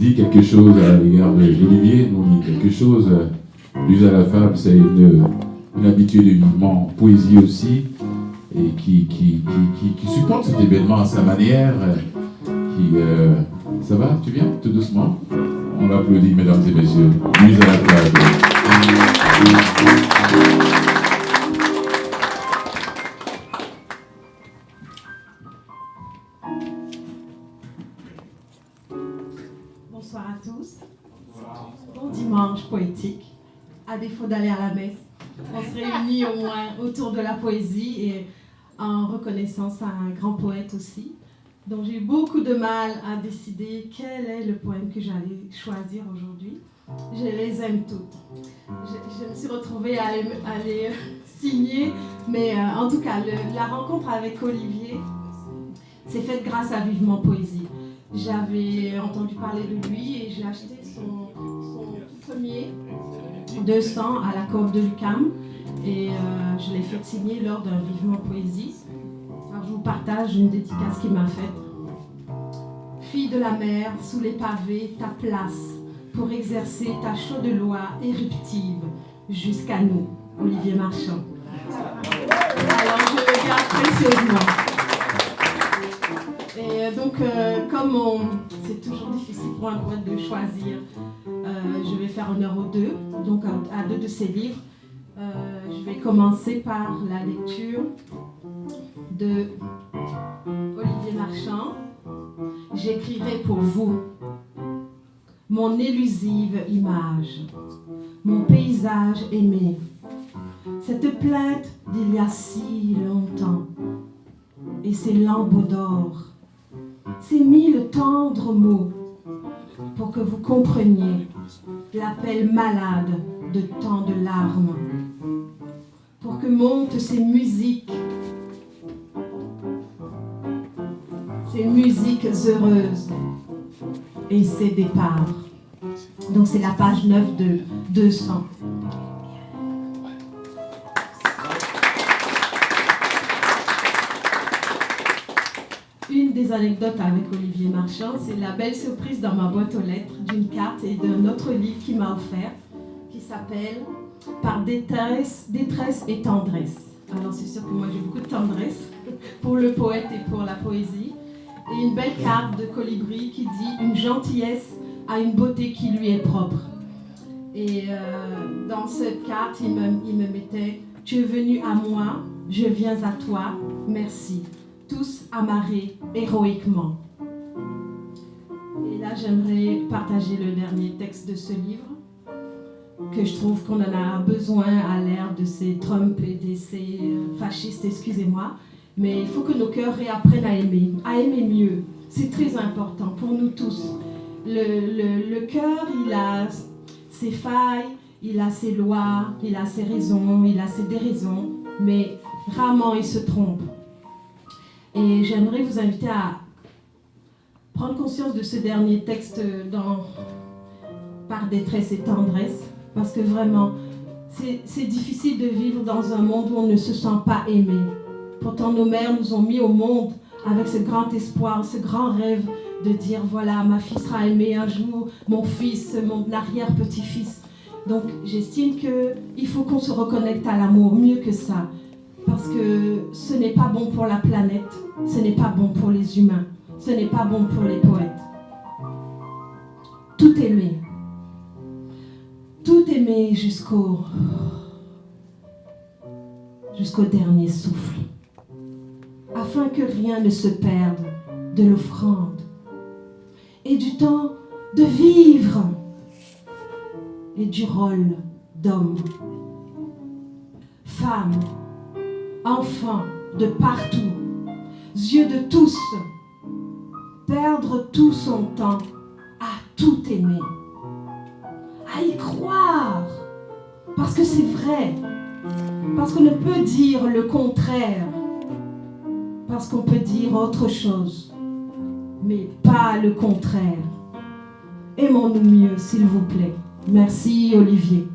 dit quelque chose à l'égard d'Olivier, nous dit quelque chose. L'use à la femme, c'est une habitude évidemment poésie aussi, et qui supporte cet événement à sa manière. Ça va, tu viens tout doucement? On l'applaudit, mesdames et messieurs. L'use à la femme. Bonsoir à tous. Bon dimanche poétique. À défaut d'aller à la messe, on se réunit au moins autour de la poésie et en reconnaissance à un grand poète aussi. Donc j'ai eu beaucoup de mal à décider quel est le poème que j'allais choisir aujourd'hui. Je les aime toutes. Je me suis retrouvée à les signer, mais en tout cas, la rencontre avec Olivier s'est faite grâce à Vivement Poésie. J'avais entendu parler de lui et j'ai acheté son premier 200 à la coop de l'UQAM et je l'ai fait signer lors d'un Vivement Poésie. Alors je vous partage une dédicace qu'il m'a faite. Fille de la mer, sous les pavés, ta place pour exercer ta chaude loi éruptive jusqu'à nous, Olivier Marchand. Alors je le garde précieusement. Et donc, comme c'est toujours difficile pour un poète de choisir, je vais faire honneur aux deux, donc à deux de ses livres. Je vais commencer par la lecture de Olivier Marchand. J'écrirai pour vous mon élusive image, mon paysage aimé, cette plainte d'il y a si longtemps, et ces lambeaux d'or, ces 1000 tendres mots, pour que vous compreniez l'appel malade de tant de larmes, pour que montent ces musiques heureuses et ces départs. Donc c'est la page 9 de 200. Une des anecdotes avec Olivier Marchand, c'est la belle surprise dans ma boîte aux lettres d'une carte et d'un autre livre qu'il m'a offert, qui s'appelle « Par détresse et tendresse ». Alors c'est sûr que moi j'ai beaucoup de tendresse pour le poète et pour la poésie. Et une belle carte de colibri qui dit « Une gentillesse a une beauté qui lui est propre ». Et dans cette carte, il me mettait « Tu es venu à moi, je viens à toi, merci ». Tous amarrés héroïquement. Et là, j'aimerais partager le dernier texte de ce livre, que je trouve qu'on en a besoin à l'ère de ces Trump et de ces fascistes, excusez-moi, mais il faut que nos cœurs réapprennent à aimer mieux. C'est très important pour nous tous. Le cœur, il a ses failles, il a ses lois, il a ses raisons, il a ses déraisons, mais rarement il se trompe. Et j'aimerais vous inviter à prendre conscience de ce dernier texte par détresse et tendresse, parce que vraiment, c'est difficile de vivre dans un monde où on ne se sent pas aimé. Pourtant, nos mères nous ont mis au monde avec ce grand espoir, ce grand rêve de dire, voilà, ma fille sera aimée un jour, mon fils, mon arrière-petit-fils. Donc, j'estime qu'il faut qu'on se reconnecte à l'amour, mieux que ça. Parce que ce n'est pas bon pour la planète, ce n'est pas bon pour les humains, ce n'est pas bon pour les poètes. Tout aimer jusqu'au dernier souffle, afin que rien ne se perde de l'offrande et du temps de vivre et du rôle d'homme, femme, enfants de partout, yeux de tous, perdre tout son temps à tout aimer, à y croire, parce que c'est vrai, parce qu'on ne peut dire le contraire, parce qu'on peut dire autre chose, mais pas le contraire. Aimons-nous mieux, s'il vous plaît. Merci, Olivier.